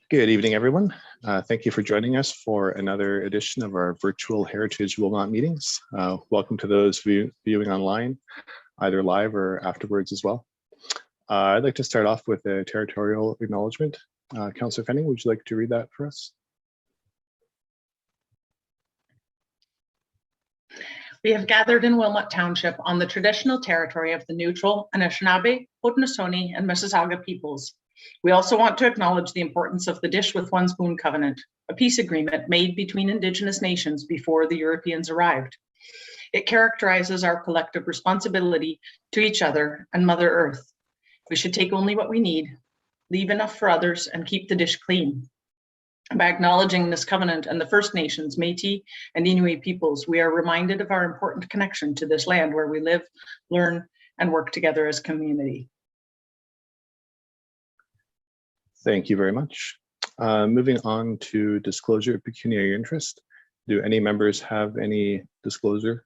Good evening, everyone. Thank you for joining us for another edition of our virtual Heritage Wilmot meetings. Welcome to those viewing online, either live or afterwards as well. I'd like to start off with a territorial acknowledgement. Councillor Fenning, would you like to read that for us? We have gathered in Wilmot Township on the traditional territory of the Neutral, Anishinaabe, Haudenosaunee, and Mississauga peoples. We also want to acknowledge the importance of the Dish with One Spoon Covenant, a peace agreement made between Indigenous nations before the Europeans arrived. It characterizes our collective responsibility to each other and Mother Earth. We should take only what we need, leave enough for others, and keep the dish clean. By acknowledging this covenant and the First Nations, Métis, and Inuit peoples, we are reminded of our important connection to this land where we live, learn, and work together as a community. Thank you very much. Moving on to disclosure of pecuniary interest. Do any members have any disclosure?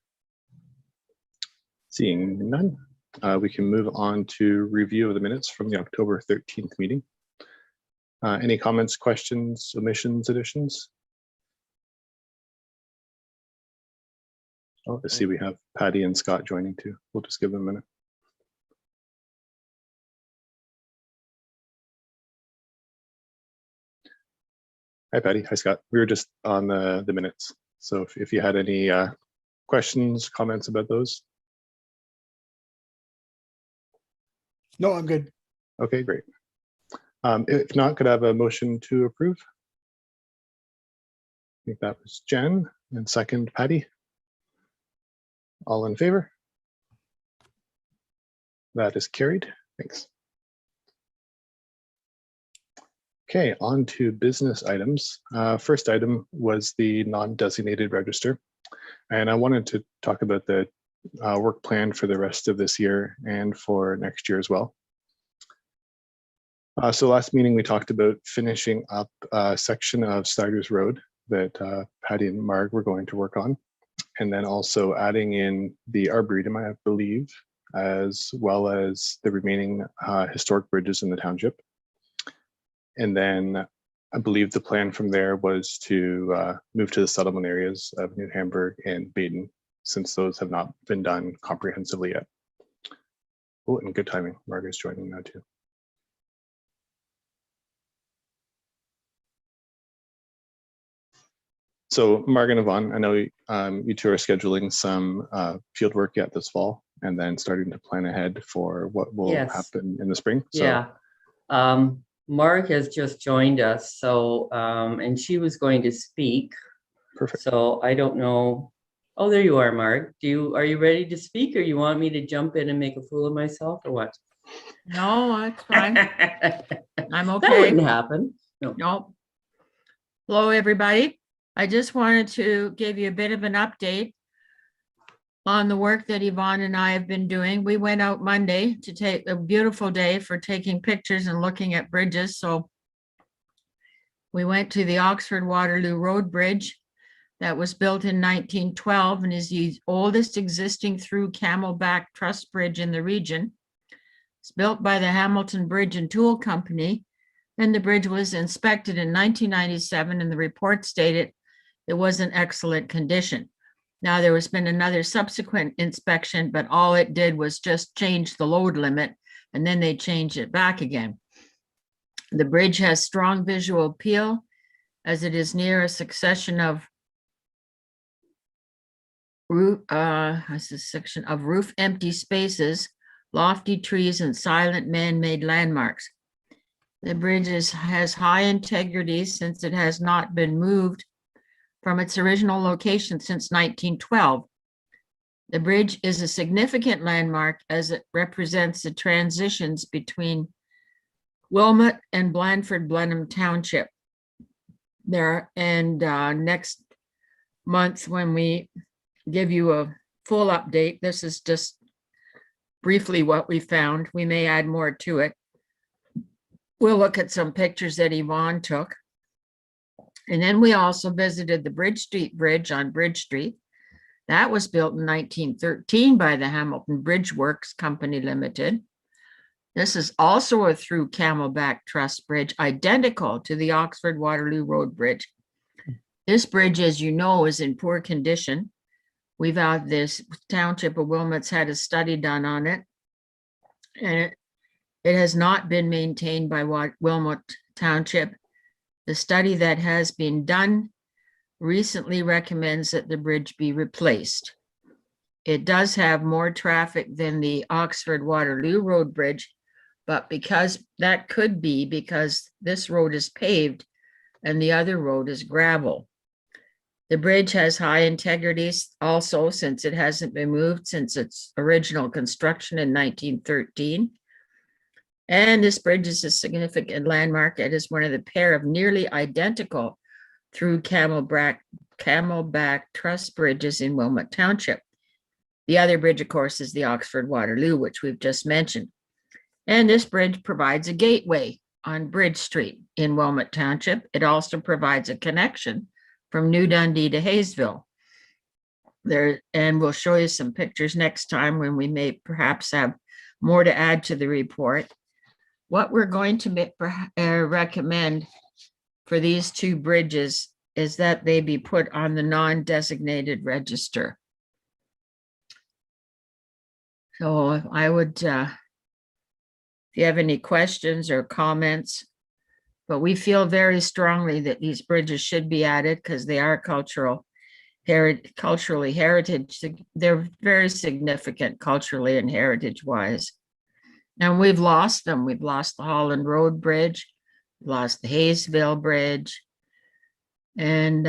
Seeing none, we can move on to review of the minutes from the October 13th meeting. Any comments, questions, omissions, additions? Oh, I see we have Patty and Scott joining too. We'll just give them a minute. Hi, Patty. Hi, Scott. We were just on the minutes. So if you had any questions, comments about those. No, I'm good. Okay, great. If not, could I have a motion to approve? I think that was Jen, and second, Patty. All in favor? That is carried. Thanks. Okay, on to business items. First item was the non-designated register. And I wanted to talk about the work plan for the rest of this year and for next year as well. So last meeting, we talked about finishing up a section of Sliders Road that Patty and Marg were going to work on. And then also adding in the Arboretum, I believe, as well as the remaining historic bridges in the township. And then I believe the plan from there was to move to the settlement areas of New Hamburg and Baden, since those have not been done comprehensively yet. Oh, and good timing. Margaret's joining now too. So Margaret and Yvonne, I know you two are scheduling some field work yet this fall, and then starting to plan ahead for what will happen in the spring. So. Yeah. Mark has just joined us, so and she was going to speak. Perfect. So I don't know. Oh, there you are, Mark. Are you ready to speak, or you want me to jump in and make a fool of myself, or what? No, that's fine. I'm okay. That wouldn't happen. No. Nope. Hello, everybody. I just wanted to give you a bit of an update on the work that Yvonne and I have been doing. We went out Monday to take a beautiful day for taking pictures and looking at bridges. So we went to the Oxford Waterloo Road Bridge that was built in 1912 and is the oldest existing through camelback truss bridge in the region. It's built by the Hamilton Bridge and Tool Company, and the bridge was inspected in 1997, and the report stated it was in excellent condition. Now, there has been another subsequent inspection, but all it did was just change the load limit, and then they changed it back again. The bridge has strong visual appeal as it is near a succession of roof empty spaces, lofty trees, and silent man-made landmarks. The bridge has high integrity since it has not been moved from its original location since 1912. The bridge is a significant landmark as it represents the transitions between Wilmot and Blandford Blenheim Township. Next month, when we give you a full update, this is just briefly what we found. We may add more to it. We'll look at some pictures that Yvonne took. And then we also visited the Bridge Street Bridge on Bridge Street That was built in 1913 by the Hamilton Bridge Works Company Limited. This is also a through Camelback Truss Bridge, identical to the Oxford Waterloo Road Bridge. This bridge, as you know, is in poor condition. We've had this township of Wilmot's had a study done on it, and it has not been maintained by Wilmot Township. The study that has been done recently recommends that the bridge be replaced. It does have more traffic than the Oxford Waterloo Road Bridge, but because that could be because this road is paved and the other road is gravel. The bridge has high integrity also, since it hasn't been moved since its original construction in 1913. And this bridge is a significant landmark. It is one of the pair of nearly identical through Camelback Truss bridges in Wilmot Township. The other bridge, of course, is the Oxford Waterloo, which we've just mentioned. And this bridge provides a gateway on Bridge Street in Wilmot Township. It also provides a connection from New Dundee to Hayesville. And we'll show you some pictures next time when we may perhaps have more to add to the report. What we're going to recommend for these two bridges is that they be put on the non-designated register. So I would, if you have any questions or comments, but we feel very strongly that these bridges should be added because they are culturally heritage. They're very significant culturally and heritage wise. And we've lost them. We've lost the Holland Road Bridge, lost the Hayesville Bridge, and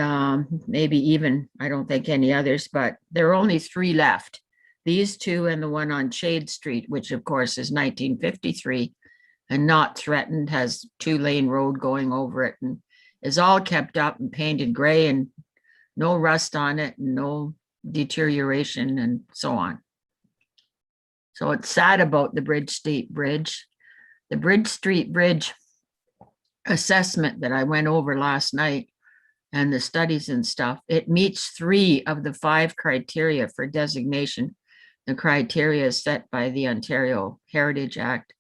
maybe even, I don't think any others, but there are only 3 left. These two and the one on Shade Street, which of course is 1953 and not threatened, has 2-lane road going over it and is all kept up and painted gray and no rust on it, and no deterioration and so on. So it's sad about the Bridge Street Bridge. The Bridge Street Bridge assessment that I went over last night and the studies and stuff, it meets 3 of the 5 criteria for designation. The criteria set by the Ontario Heritage Act,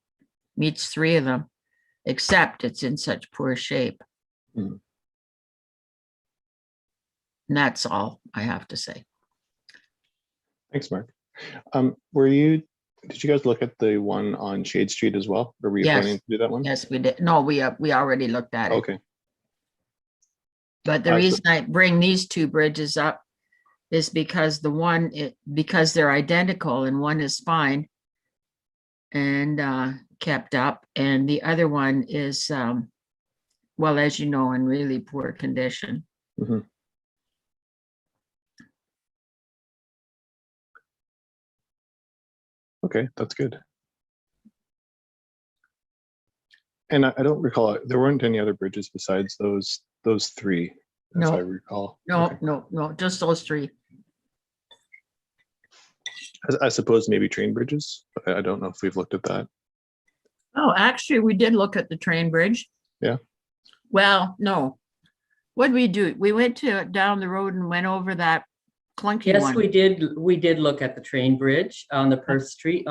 meets 3 of them, except it's in such poor shape. Mm. And that's all I have to say. Thanks, Mark. Did you guys look at the one on Shade Street as well? Or were you Yes. planning to do that one? Yes, we did. No, we already looked at it. Okay. But the reason I bring these 2 bridges up is because because they're identical and one is fine and kept up, and the other one is, well, as you know, in really poor condition. Mm-hmm. Okay, that's good. And I don't recall, there weren't any other bridges besides those 3, if No. I recall. No, Okay. no, just those 3. I suppose maybe train bridges, but I don't know if we've looked at that. Oh, actually, we did look at the train bridge. Yeah. Well, no. What did we do? We went down the road and went over that clunky Yes, one. we did. We did look at the train bridge on the Perth Street,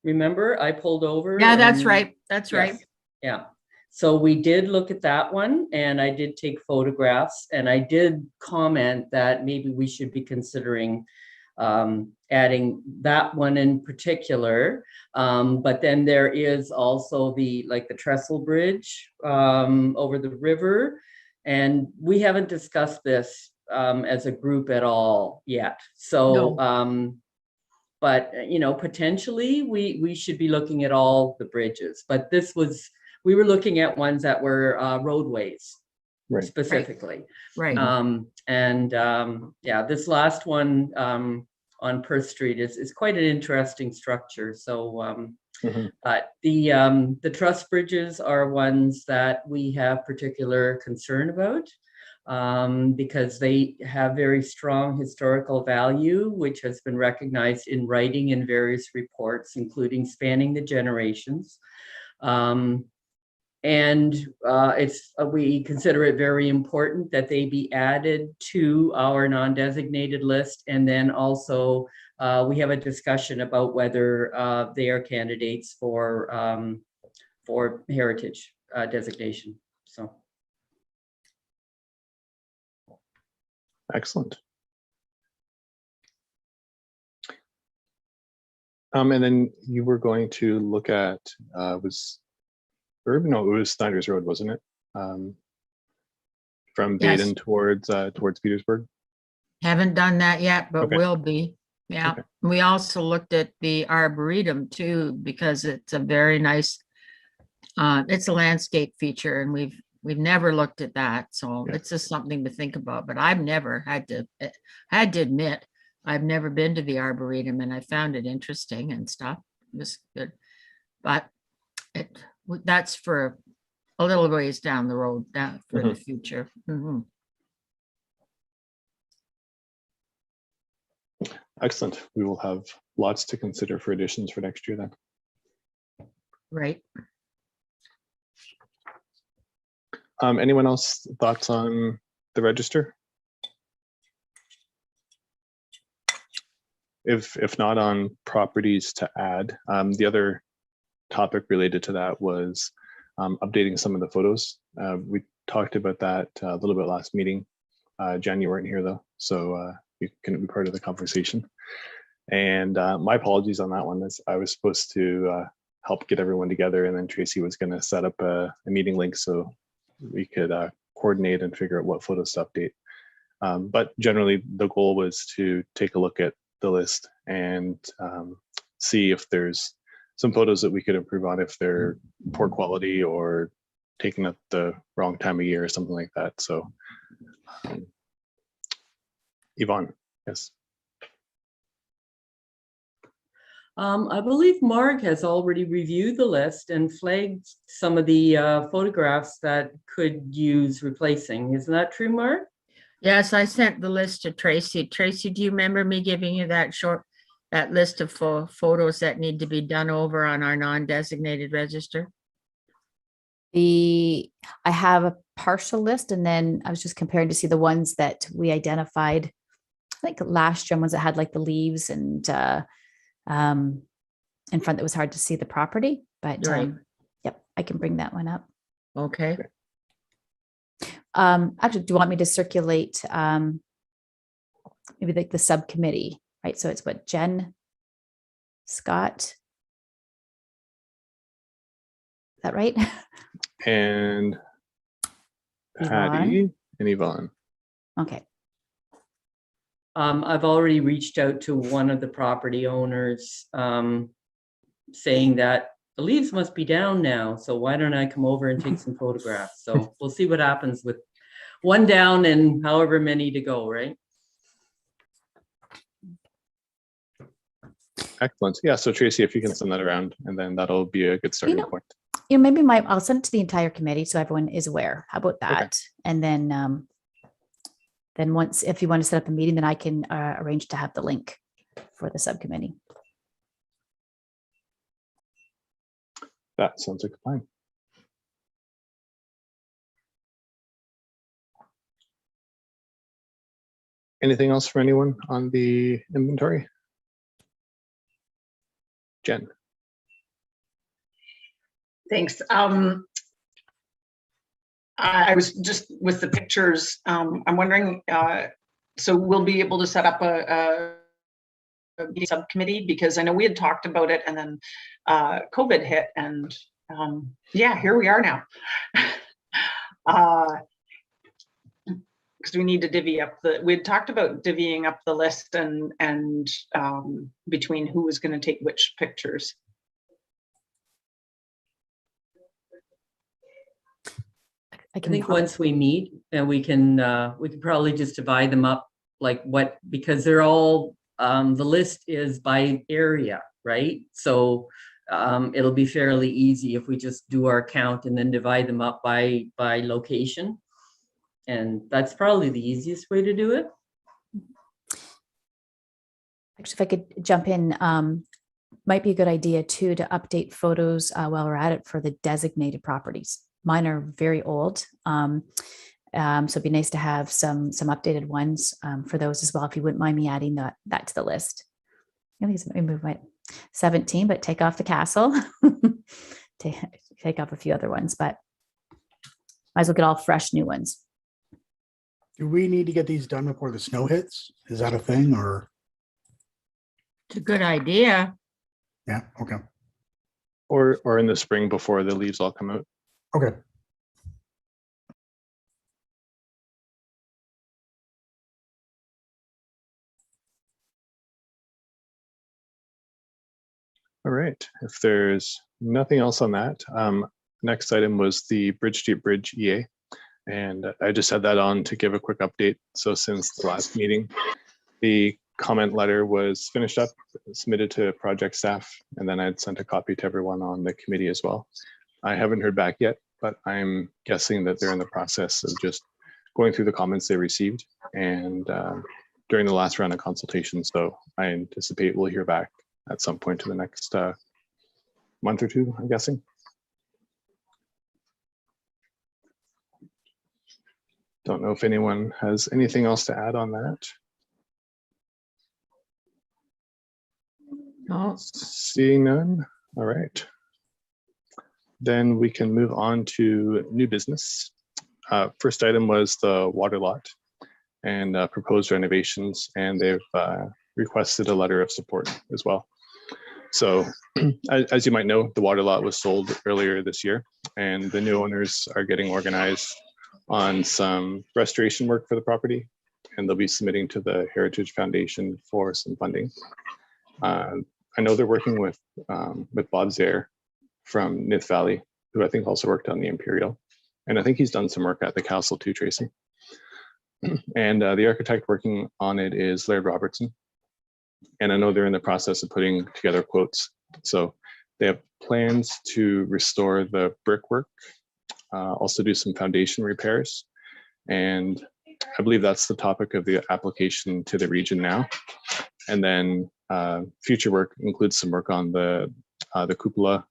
Remember, I pulled over. Yeah, that's and- right. That's right. Yes, yeah. So we did look at that one and I did take photographs and I did comment that maybe we should be considering adding that one in particular. But then there is also the trestle bridge over the river. And we haven't discussed this as a group at all yet. So, but potentially we should be looking at all the bridges, but we were looking at ones that were roadways. Right. Specifically. Right. Yeah, this last one on Perth Street is quite an interesting structure. So, but the truss bridges are ones that we have particular concern about because they have very strong historical value, which has been recognized in writing in various reports, including Spanning the Generations. And we consider it very important that they be added to our non-designated list. And then also we have a discussion about whether they are candidates for heritage designation. So. Excellent. And then you were going to look at was Urban? No, it was Snyder's Road, wasn't it? From Yes. Baden towards Petersburg. Haven't done that yet, but Okay. will be. Yeah. Okay. We also looked at the Arboretum too, because it's a very nice, it's a landscape feature, and we've never looked at that. So Yeah. it's just something to think about, but I've never had to admit, I've never been to the Arboretum, and I found it interesting and stuff. It was good. But that's for a little ways down the road, for the future. Mhm. Excellent. We will have lots to consider for additions for next year then. Right. Anyone else thoughts on the register? If not, on properties to add. The other topic related to that was updating some of the photos. We talked about that a little bit last meeting. Jen, you weren't here though, so you couldn't be part of the conversation. And my apologies on that one. As I was supposed to help get everyone together, and then Tracy was going to set up a meeting link so we could coordinate and figure out what photos to update. But generally, the goal was to take a look at the list and see if there's some photos that we could improve on, if they're poor quality or taken at the wrong time of year or something like that. So, Yvonne, yes. I believe Mark has already reviewed the list and flagged some of the photographs that could use replacing. Isn't that true, Mark? Yes, I sent the list to Tracy. Tracy, do you remember me giving you that list of photos that need to be done over on our non-designated register? I have a partial list, and then I was just comparing to see the ones that we identified, I think last year, ones that had like the leaves and in front that was hard to see the property, but Right. yep, I can bring that one up. Okay. Actually, do you want me to circulate maybe like the subcommittee, right? So it's what, Jen, Scott, is that right? And Patty and Yvonne. Okay. I've already reached out to one of the property owners saying that the leaves must be down now. So why don't I come over and take some photographs? So we'll see what happens with one down and however many to go, right? Excellent. Yeah, so Tracy, if you can send that around, and then that'll be a good starting point. Maybe I'll send it to the entire committee so everyone is aware. How about that? Okay. And then once, if you want to set up a meeting, then I can arrange to have the link for the subcommittee. That sounds like a plan. Anything else for anyone on the inventory? Jen. Thanks. I was just with the pictures. I'm wondering, so we'll be able to set up a subcommittee, because I know we had talked about it, and then COVID hit, and yeah, here we are now. Because we need to divvy up we had talked about divvying up the list and between who was going to take which pictures. I think once we meet, and we can probably just divide them up like because they're all the list is by area, right? So it'll be fairly easy if we just do our count and then divide them up by location. And that's probably the easiest way to do it. Actually, if I could jump in, might be a good idea too to update photos while we're at it for the designated properties. Mine are very old. So it'd be nice to have some updated ones for those as well. If you wouldn't mind me adding that to the list. I think it's move my 17, but take off the castle. take off a few other ones, but might as well get all fresh new ones. Do we need to get these done before the snow hits? Is that a thing or? It's a good idea. Yeah, okay. Or in the spring before the leaves all come out. Okay. All right, if there's nothing else on that, next item was the Bridge Street Bridge EA. And I just had that on to give a quick update. So since the last meeting, the comment letter was finished up, submitted to project staff, and then I'd sent a copy to everyone on the committee as well. I haven't heard back yet, but I'm guessing that they're in the process of just going through the comments they received and during the last round of consultation. So I anticipate we'll hear back at some point in the next month or two, I'm guessing. Don't know if anyone has anything else to add on that. Oh, Seeing none, all right. Then we can move on to new business. First item was the water lot and proposed renovations, and they've requested a letter of support as well. So as you might know, the water lot was sold earlier this year, and the new owners are getting organized on some restoration work for the property, and they'll be submitting to the Heritage Foundation for some funding. I know they're working with Bob Zaire from Nith Valley, who I think also worked on the Imperial. And I think he's done some work at the castle too, Tracy. And the architect working on it is Laird Robertson. And I know they're in the process of putting together quotes. So they have plans to restore the brickwork, also do some foundation repairs. And I believe that's the topic of the application to the region now. And then future work includes some work on the cupola,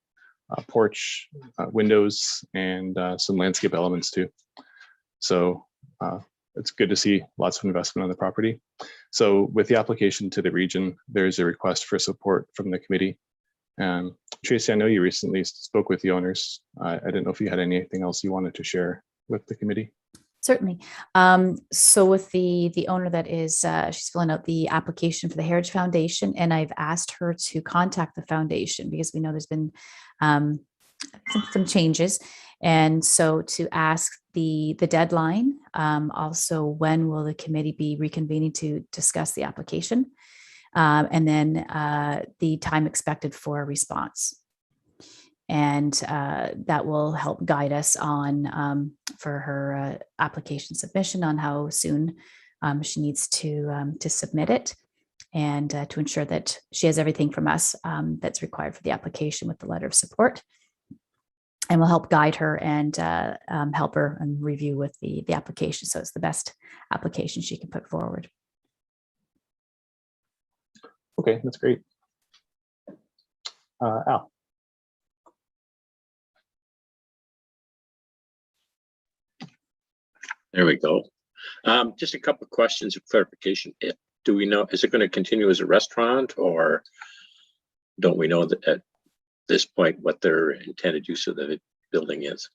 porch, windows, and some landscape elements too. So it's good to see lots of investment on the property. So with the application to the region, there's a request for support from the committee. Tracy, I know you recently spoke with the owners. I didn't know if you had anything else you wanted to share with the committee. Certainly. So with the owner that is, she's filling out the application for the Heritage Foundation, and I've asked her to contact the foundation because we know there's been some changes. And so to ask the deadline, also when will the committee be reconvening to discuss the application, and then the time expected for a response. And that will help guide us on for her application submission on how soon she needs to submit it, and to ensure that she has everything from us that's required for the application with the letter of support. And will help guide her and help her and review with the application, so it's the best application she can put forward. Okay, that's great. Al. There we go. Just a couple of questions of clarification. Do we know, is it going to continue as a restaurant, or don't we know that at this point what their intended use of the building is?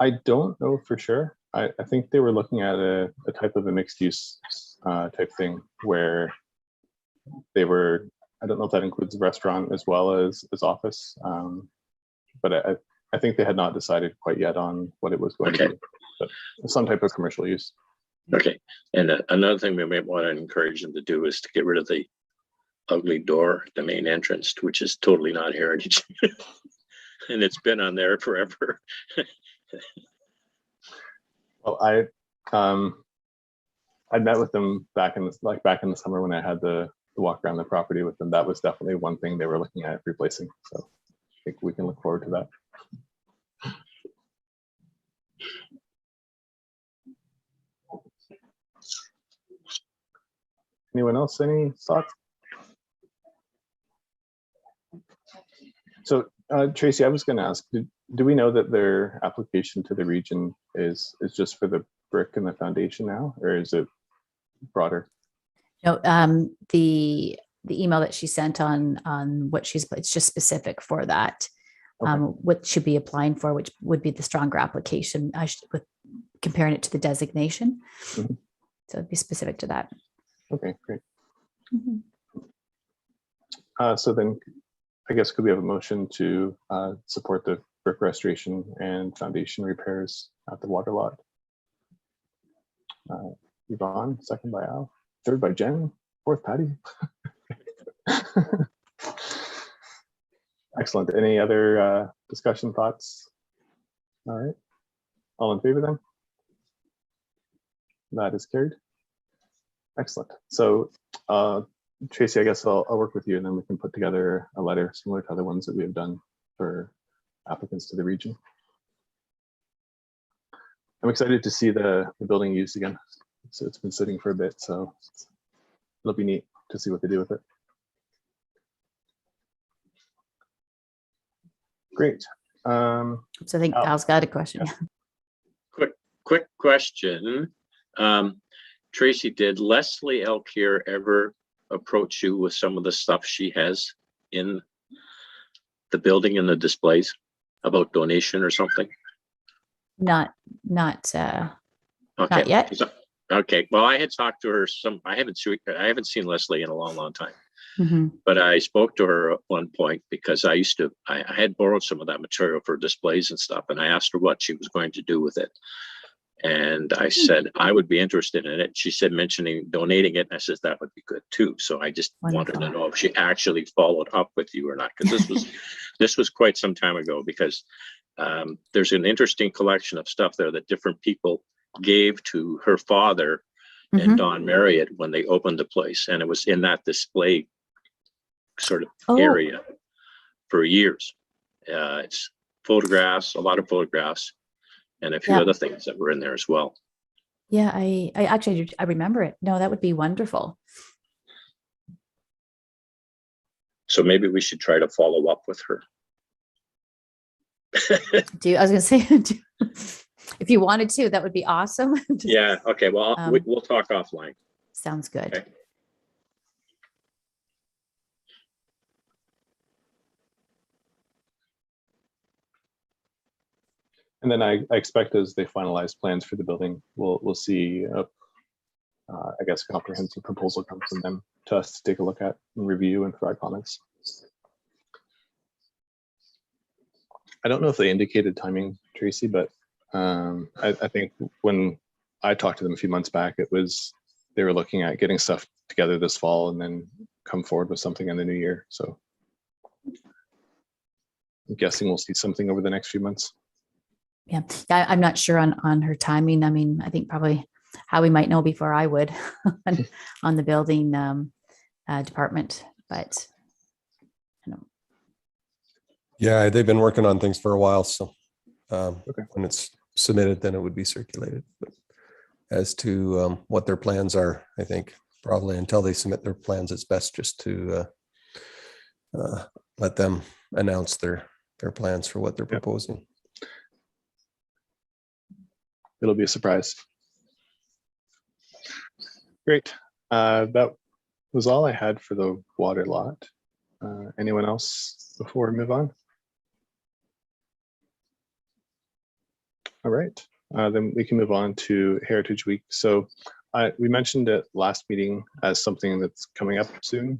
I don't know for sure. I think they were looking at a type of a mixed use type thing where they were, I don't know if that includes restaurant as well as office, but I think they had not decided quite yet on what it was going to be, but some type of commercial use. Okay. And another thing we might want to encourage them to do is to get rid of the ugly door at the main entrance, which is totally not heritage. And it's been on there forever. Well, I met with them back in the summer when I had the walk around the property with them. That was definitely one thing they were looking at replacing. So I think we can look forward to that. Anyone else? Any thoughts? So Tracy, I was going to ask, do we know that their application to the region is just for the brick and the foundation now, or is it broader? No, the email that she sent on what it's just specific for that. Okay. What should be applying for, which would be the stronger application, with comparing it to the designation. Mhm. So it'd be specific to that. Okay, great. Mhm. So then I guess could we have a motion to support the brick restoration and foundation repairs at the water lot? Yvonne, second by Al, third by Jen, fourth Patty. Excellent. Any other discussion thoughts? All right. All in favor then? That is carried. Excellent. So Tracy, I guess I'll work with you and then we can put together a letter similar to other ones that we have done for applicants to the region. I'm excited to see the building used again. So it's been sitting for a bit, so it'll be neat to see what they do with it. Great. So I think Al. Al's got a question. Yeah. Quick question. Tracy, did Leslie Elkier ever approach you with some of the stuff she has in the building and the displays about donation or something? Not Okay. yet. Okay. Well, I had talked to her I haven't seen Leslie in a long time. Mm-hmm. But I spoke to her at one point because I had borrowed some of that material for displays and stuff. And I asked her what she was going to do with it. And I said, I would be interested in it. She said, mentioning donating it. And I said, that would be good too. So I just wanted to know if she actually followed up with you or not. Because this was quite some time ago, because there's an interesting collection of stuff there that different people gave to her father and Don Marriott when they opened the place. And it was in that display sort of area for years. It's photographs, a lot of photographs, and a few other things that were in there as well. Yeah, I actually remember it. No, that would be wonderful. So maybe we should try to follow up with her. I was going to say, if you wanted to, that would be awesome. Yeah. Okay. Well, we'll talk offline. Sounds good. Okay. And then I expect as they finalize plans for the building, we'll see I guess a comprehensive proposal come from them to us to take a look at and review and provide comments. I don't know if they indicated timing, Tracy, but I think when I talked to them a few months back, they were looking at getting stuff together this fall and then come forward with something in the new year. So I'm guessing we'll see something over the next few months. Yeah, I'm not sure on her timing. I mean, I think probably how we might know before I would on the building department, but I don't. Yeah, they've been working on things for a while, so when it's submitted, then it would be circulated. But as to what their plans are, I think probably until they submit their plans, it's best just to let them announce their plans for what they're proposing. It'll be a surprise. Great. That was all I had for the water lot. Anyone else before we move on? All right, then we can move on to Heritage Week. So we mentioned it last meeting as something that's coming up soon.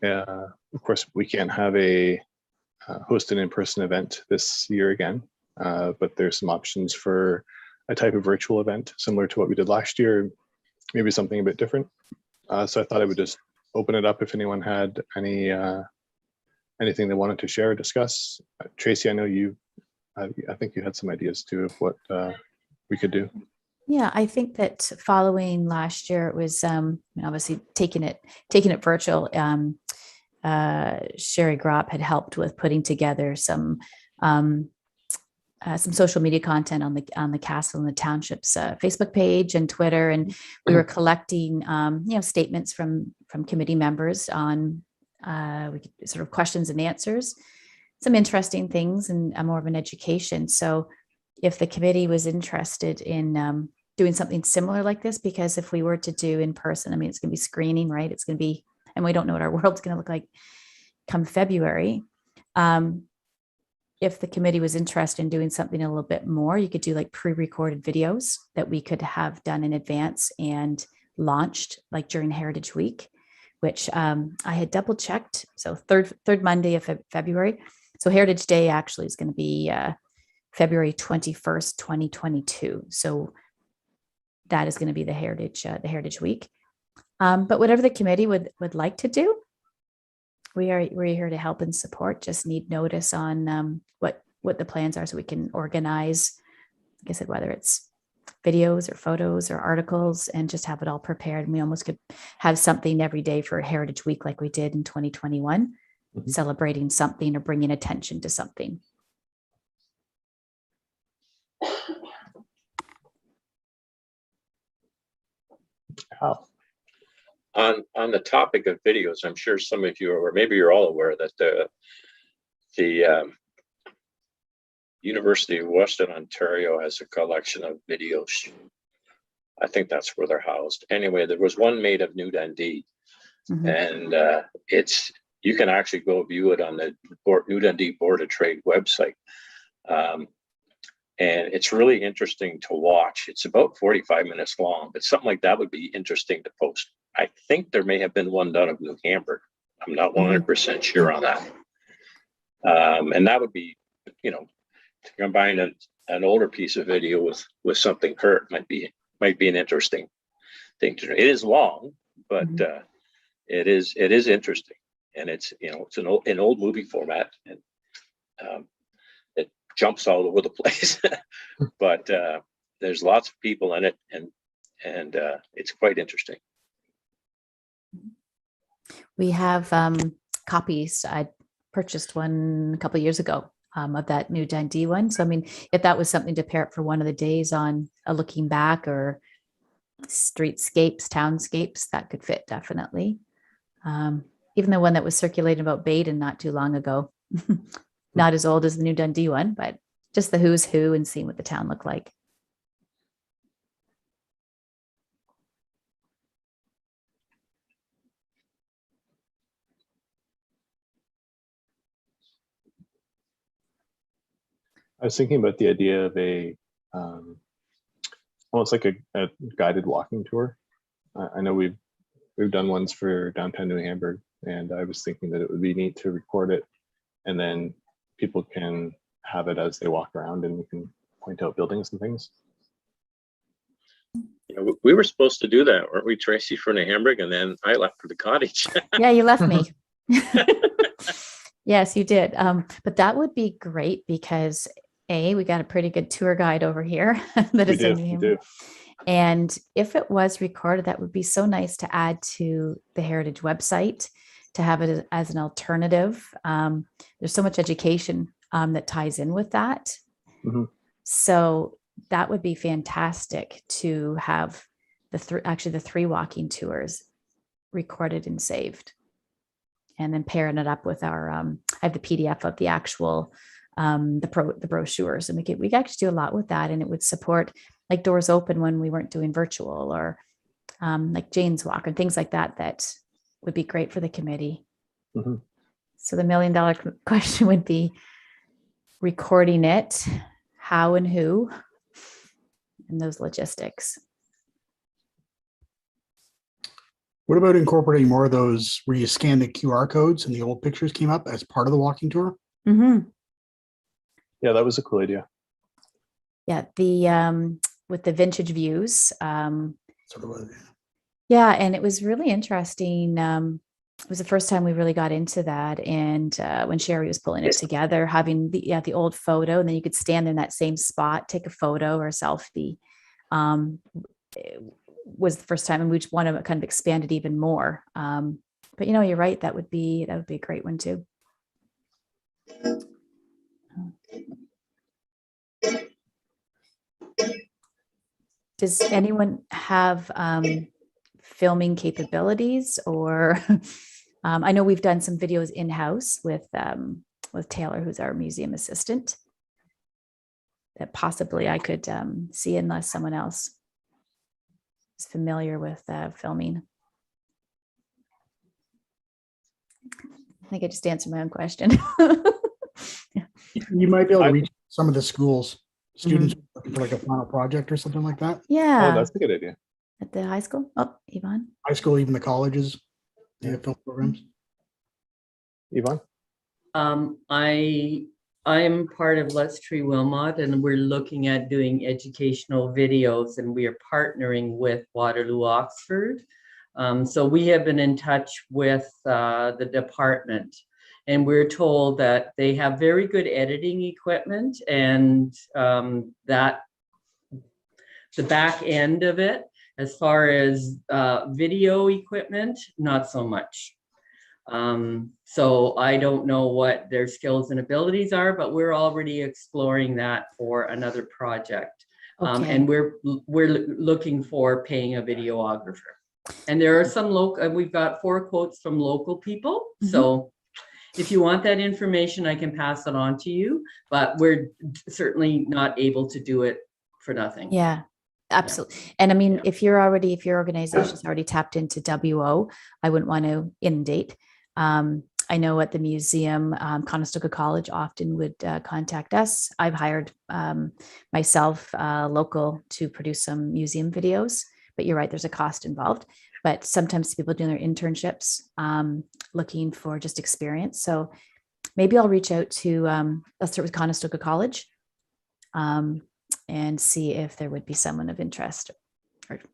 Of course, we can't have host an in-person event this year again, but there's some options for a type of virtual event similar to what we did last year, maybe something a bit different. So I thought I would just open it up if anyone had anything they wanted to share or discuss. Tracy, I know I think you had some ideas too of what we could do. Yeah, I think that following last year, it was obviously taking it virtual. Sherry Gropp had helped with putting together some social media content on the castle and the township's Facebook page and Twitter, and we were collecting statements from committee members on sort of questions and answers. some interesting things and more of an education. So if the committee was interested in doing something similar like this, because if we were to do in person, I mean, it's going to be screening, right? It's going to be, and we don't know what our world's going to look like come February. If the committee was interested in doing something a little bit more, you could do like pre-recorded videos that we could have done in advance and launched like during Heritage Week, which I had double checked. So third Monday of February. So Heritage Day actually is going to be February 21st, 2022. So that is going to be the Heritage Week. But whatever the committee would like to do, we're here to help and support. Just need notice on what the plans are so we can organize, like I said, whether it's videos or photos or articles, and just have it all prepared. And we almost could have something every day for Heritage Week like we did in 2021, celebrating something or bringing attention to something. Wow. On the topic of videos, I'm sure some of you are, or maybe you're all aware that the University of Western Ontario has a collection of videos. I think that's where they're housed. Anyway, there was one made of New Dundee, and you can actually go view it on the New Dundee Board of Trade website. And it's really interesting to watch. It's about 45 minutes long, but something like that would be interesting to post. I think there may have been one done of New Hamburg. I'm not 100% sure on that. And that would be, you know, to combine an older piece of video with something current might be an interesting thing to do. It is long, but it is interesting, and it's, you know, it's an old movie format, and it jumps all over the place, but there's lots of people in it, and it's quite interesting. We have copies. I purchased one a couple of years ago of that New Dundee one. So, I mean, if that was something to pair up for one of the days on a looking back or streetscapes, townscapes, that could fit definitely. Even the one that was circulating about Baden not too long ago, not as old as the New Dundee one, but just the who's who and seeing what the town looked like. I was thinking about the idea of almost like a guided walking tour. I know we've done ones for downtown New Hamburg, and I was thinking that it would be neat to record it, and then people can have it as they walk around, and we can point out buildings and things. You know, we were supposed to do that, weren't we, Tracy, for New Hamburg, and then I left for the cottage. Yeah, you left me. Yes, you did. But that would be great because we got a pretty good tour guide over here that is in New Hamburg. And if it was recorded, that would be so nice to add to the Heritage website, to have it as an alternative. There's so much education that ties in with that. So that would be fantastic to have the three walking tours recorded and saved, and then pairing it up with our, I have the PDF of the actual, the brochures, and we could actually do a lot with that, and it would support like Doors Open when we weren't doing virtual, or like Jane's Walk and things like that, that would be great for the committee. So the $1 million question would be recording it, how and who, and those logistics. What about incorporating more of those where you scan the QR codes and the old pictures came up as part of the walking tour? Yeah, that was a cool idea. Yeah, the with the vintage views. Sort of, yeah, and it was really interesting. It was the first time we really got into that, and when Sherry was pulling it together, having the old photo, and then you could stand in that same spot, take a photo or a selfie. It was the first time, and we just want to kind of expand it even more. But you know, you're right. That would be a great one too. Does anyone have filming capabilities, or I know we've done some videos in-house with with Taylor, who's our museum assistant, that possibly I could see unless someone else is familiar with filming. I think I just answered my own question. You might be able to reach some of the schools, students looking for like a final project or something like that. Yeah. Oh, that's a good idea. At the high school. Oh, Yvonne. High school, even the colleges, they have film programs. Yvonne? I'm part of Let's Tree Wilmot, and we're looking at doing educational videos, and we are partnering with Waterloo Oxford. So we have been in touch with the department, and we're told that they have very good editing equipment, and that the back end of it, as far as video equipment, not so much. So I don't know what their skills and abilities are, but we're already exploring that for another project. Okay. And we're looking for paying a videographer. And there are some local, we've got 4 quotes from local people. So if you want that information, I can pass it on to you, but we're certainly not able to do it for nothing. Yeah, absolutely. And I mean, if your organization's already tapped into WO, I wouldn't want to inundate. I know at the museum, Conestoga College often would contact us. I've hired myself local to produce some museum videos, but you're right, there's a cost involved. But sometimes people doing their internships, looking for just experience. So maybe I'll reach out to, let's start with Conestoga College and see if there would be someone of interest. That'd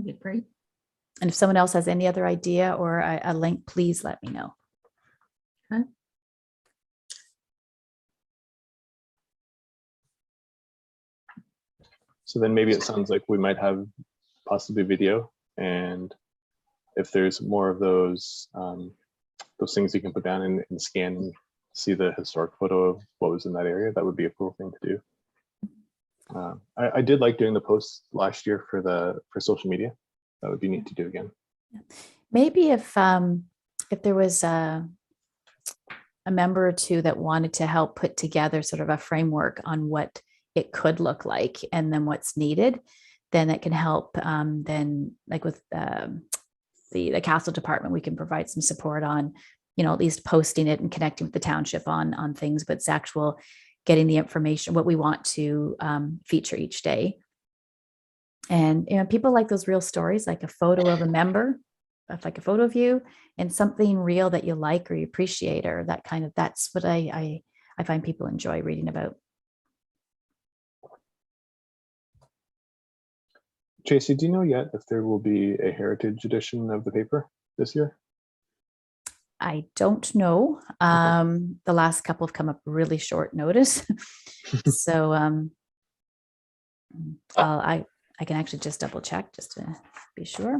be great. And if someone else has any other idea or a link, please let me know. Okay. So then maybe it sounds like we might have possibly video, and if there's more of those things you can put down and scan and see the historic photo of what was in that area, that would be a cool thing to do. I did like doing the posts last year for social media. That would be neat to do again. Maybe if there was a member or two that wanted to help put together sort of a framework on what it could look like and then what's needed, then that can help. Then like with the castle department, we can provide some support on, at least posting it and connecting with the township on things, but it's actual getting the information, what we want to feature each day. And people like those real stories, like a photo of a member, like a photo of you and something real that you like or you appreciate, or that's what I find people enjoy reading about. Tracy, do you know yet if there will be a heritage edition of the paper this year? I don't know. The last couple have come up really short notice. So I can actually just double check just to be sure.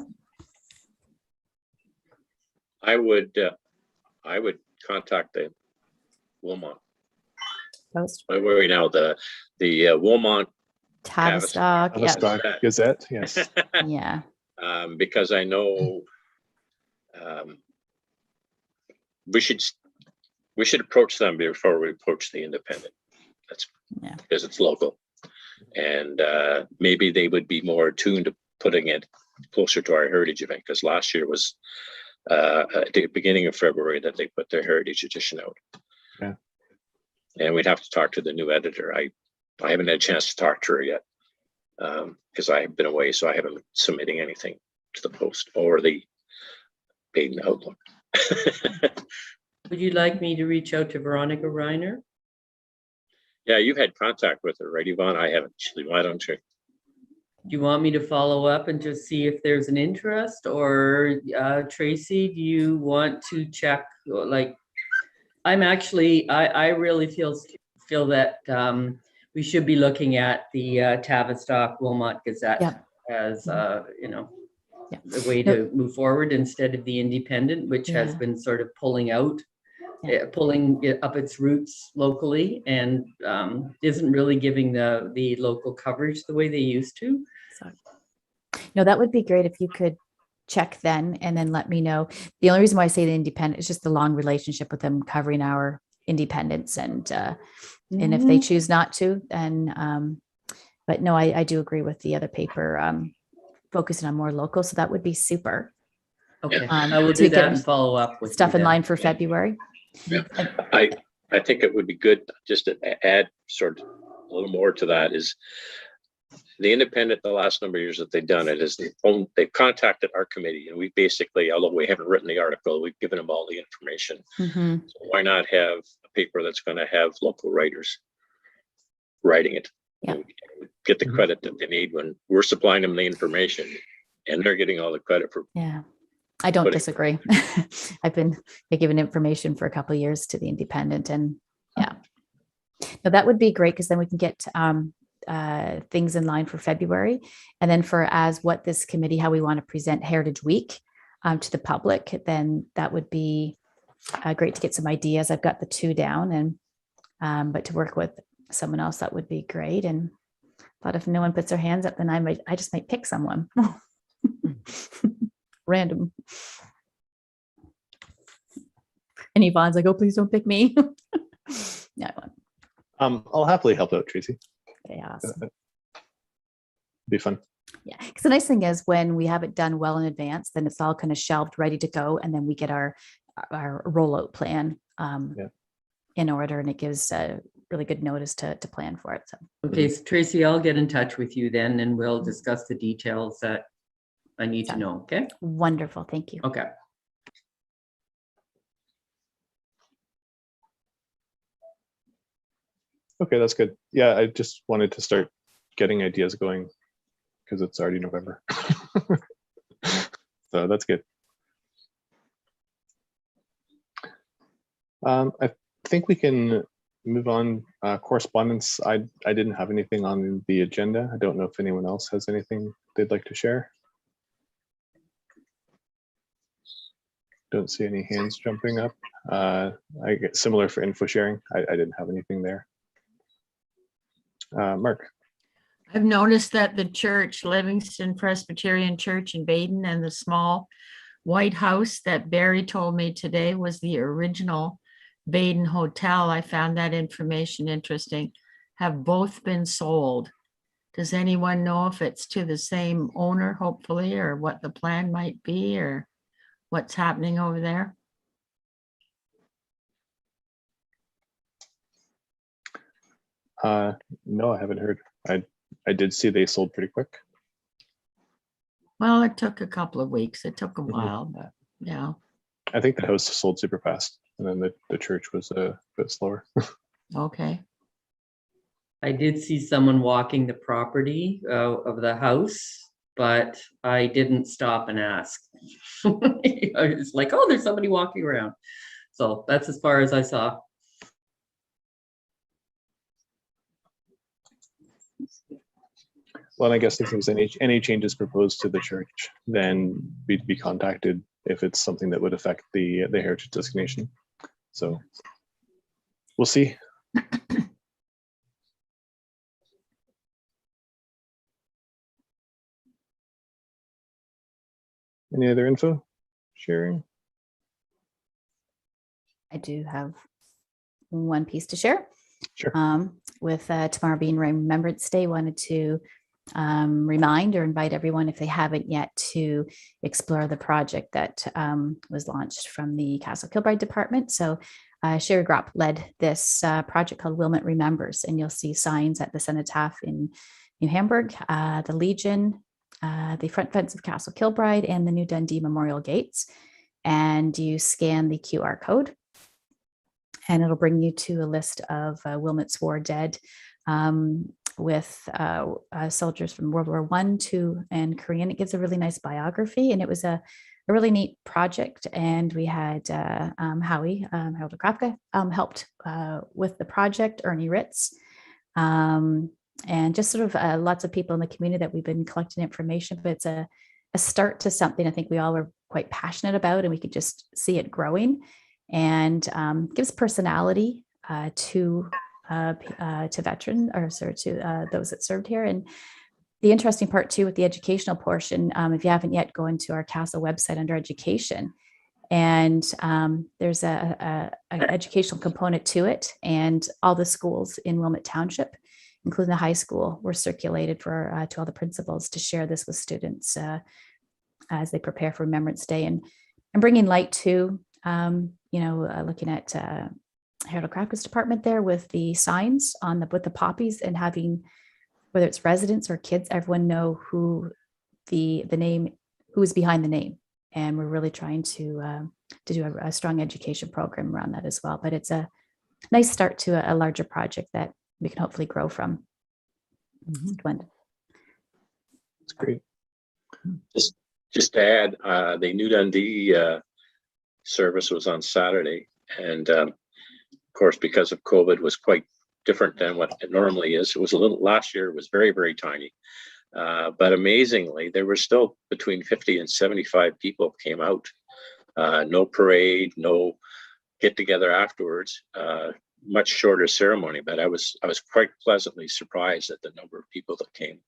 I would contact the Wilmot. Post. Where are we now? The Wilmot Tavistock. Tavistock Gazette, yes. Yeah. Because I know we should approach them before we approach the Independent. That's because it's local, and maybe they would be more attuned to putting it closer to our heritage event. Because last year was at the beginning of February that they put their heritage edition out. Yeah. And we'd have to talk to the new editor. I haven't had a chance to talk to her yet because I've been away, so I haven't been submitting anything to the Post or the Baden Outlook. Would you like me to reach out to Veronica Reiner? Yeah, you've had contact with her, right, Yvonne? I haven't. Why don't you? Do you want me to follow up and just see if there's an interest, or Tracy, do you want to check? Like, I'm actually, I really feel that we should be looking at the Tavistock Wilmot Gazette as the way to move forward instead of the Independent, which has been sort of pulling it up its roots locally and isn't really giving the local coverage the way they used to. No, that would be great if you could check then and then let me know. The only reason why I say the Independent is just the long relationship with them covering our independence and if they choose not to, then, but no, I do agree with the other paper, focusing on more local. So that would be super. Okay, Um, I will so we do that can and follow up with Stuff you in then. line for February. Yeah, I think it would be good just to add sort of a little more to that is the independent, the last number of years that they've done it is they've contacted our committee, and we basically, although we haven't written the article, we've given them all the information. Mhm. So why not have a paper that's going to have local writers writing it? Yeah. And get the credit that they need when we're supplying them the information, and they're getting all the credit for. Yeah, I don't Putting- disagree. I've been given information for a couple of years to the independent, and yeah. No, that would be great, because then we can get things in line for February. And then for as what this committee, how we want to present Heritage Week to the public, then that would be great to get some ideas. I've got the 2 down, and but to work with someone else, that would be great. And thought if no one puts their hands up, then I just might pick someone. Random. And Yvonne's like, oh, please don't pick me. Yeah, I won't. I'll happily help out, Tracy. Okay, awesome. Be fun. Yeah, because the nice thing is when we have it done well in advance, then it's all kind of shelved, ready to go, and then we get our rollout plan in order, and it gives a really good notice to plan for it. So Okay, so Tracy, I'll get in touch with you then, and we'll discuss the details that I need to know. Okay. wonderful, thank you. Okay. Okay, that's good. Yeah, I just wanted to start getting ideas going because it's already November. So that's good. I think we can move on. Correspondence, I didn't have anything on the agenda. I don't know if anyone else has anything they'd like to share. Don't see any hands jumping up. I get similar for info sharing. I didn't have anything there. Mark. I've noticed that the church, Livingston Presbyterian Church in Baden, and the small white house that Barry told me today was the original Baden Hotel. I found that information interesting. Have both been sold. Does anyone know if it's to the same owner, hopefully, or what the plan might be, or what's happening over there? No, I haven't heard. I did see they sold pretty quick. Well, it took a couple of weeks. It took a Mhm. while, but yeah. I think the house sold super fast, and then the church was a bit slower. Okay. I did see someone walking the property of the house, but I didn't stop and ask. I was like, oh, there's somebody walking around. So that's as far as I saw. Well, I guess if there's any changes proposed to the church, then we'd be contacted if it's something that would affect the heritage designation. So we'll see. Any other info sharing? I do have one piece to share. Sure. With tomorrow being Remembrance Day, wanted to remind or invite everyone, if they haven't yet, to explore the project that was launched from the Castle Kilbride department. So Sherry Gropp led this project called Wilmot Remembers, and you'll see signs at the Cenotaph in New Hamburg, the Legion, the front fence of Castle Kilbride, and the New Dundee Memorial Gates. And you scan the QR code, and it'll bring you to a list of Wilmot's war dead, with soldiers from World War I, II, and Korean. It gives a really nice biography, and it was a really neat project. And we had Howie, Harold Krapke, helped with the project, Ernie Ritz, and just sort of lots of people in the community that we've been collecting information. But it's a start to something I think we all are quite passionate about, and we could just see it growing, and gives personality to veteran, or sorry, to those that served here. And the interesting part too with the educational portion, if you haven't yet, go into our Castle website under education, And there's an educational component to it. And all the schools in Wilmot Township, including the high school, were circulated to all the principals to share this with students as they prepare for Remembrance Day, and bringing light to, looking at Harold Crafts department there with the signs with the poppies, and having, whether it's residents or kids, everyone know who is behind the name. And we're really trying to do a strong education program around that as well. But it's a nice start to a larger project that we can hopefully grow from. That's great. Just to add, the New Dundee service was on Saturday, and of course, because of COVID, was quite different than what it normally is. It was last year, it was very, very tiny. But amazingly, there were still between 50 and 75 people came out. No parade, no get together afterwards. Much shorter ceremony, but I was quite pleasantly surprised at the number of people that came.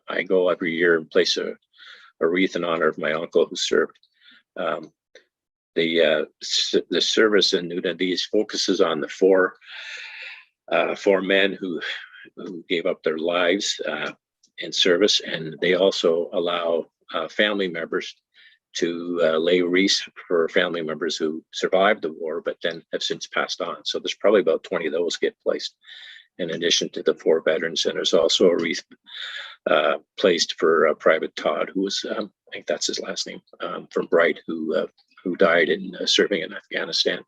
I go every year and place a wreath in honor of my uncle who served. The service in New Dundee focuses on the four men who gave up their lives in service, and they also allow family members to lay wreaths for family members who survived the war but then have since passed on. So there's probably about 20 of those get placed in addition to the 4 veterans. And there's also a wreath placed for Private Todd, who was, I think that's his last name, from Bright, who died in serving in Afghanistan.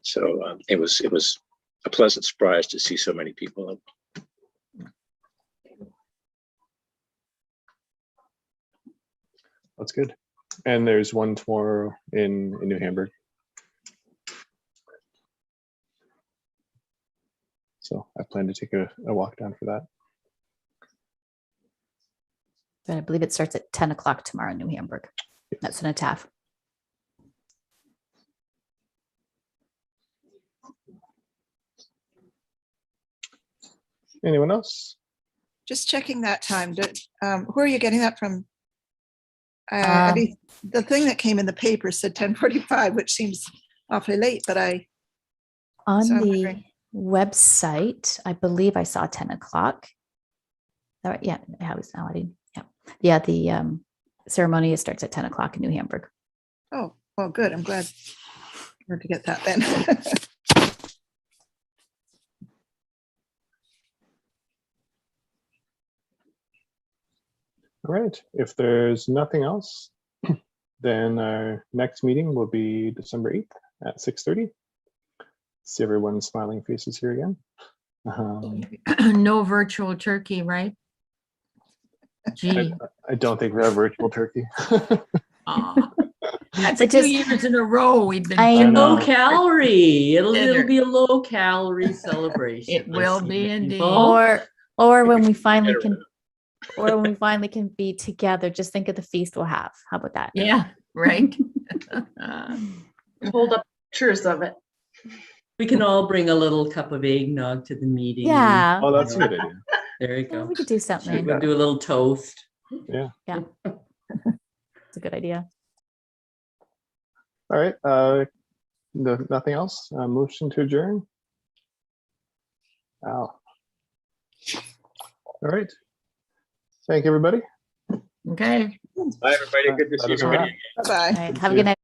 So it was a pleasant surprise to see so many people. That's good. And there's one tomorrow in New Hamburg. So I plan to take a walk down for that. But I believe it starts at 10 o'clock tomorrow in New Hamburg. That's in a TAF. Anyone else? Just checking that time. Who are you getting that from? I mean, the thing that came in the paper said 10:45, which seems awfully late, but on so I'm the wondering. website, I believe I saw 10 o'clock. All right, yeah, I was now adding. Yeah, the ceremony starts at 10 o'clock in New Hamburg. Oh, well, good. I'm glad to get that then. All right. If there's nothing else, then our next meeting will be December 8th at 6:30. See everyone's smiling faces here again. No virtual turkey, right? Gee. I don't think we have virtual turkey. Aw. That's But 2 just- years in a row we've been. I know. Low calorie. It'll Dinner. be a low calorie celebration. It will be People. indeed. Or when we finally can be together, just think of the feast we'll have. How about that? Yeah, right. Hold up pictures of it. We can all bring a little cup of eggnog to the meeting. Yeah. Oh, that's a good idea. There you Yeah, go. we could do something. We'll do a little toast. Yeah. It's a good idea. All right. Nothing else. Motion to adjourn. Wow. All right. Thank you, everybody. Okay. Bye, everybody. Good to That see is a wrap. everybody. Bye-bye. All right. Have a good night.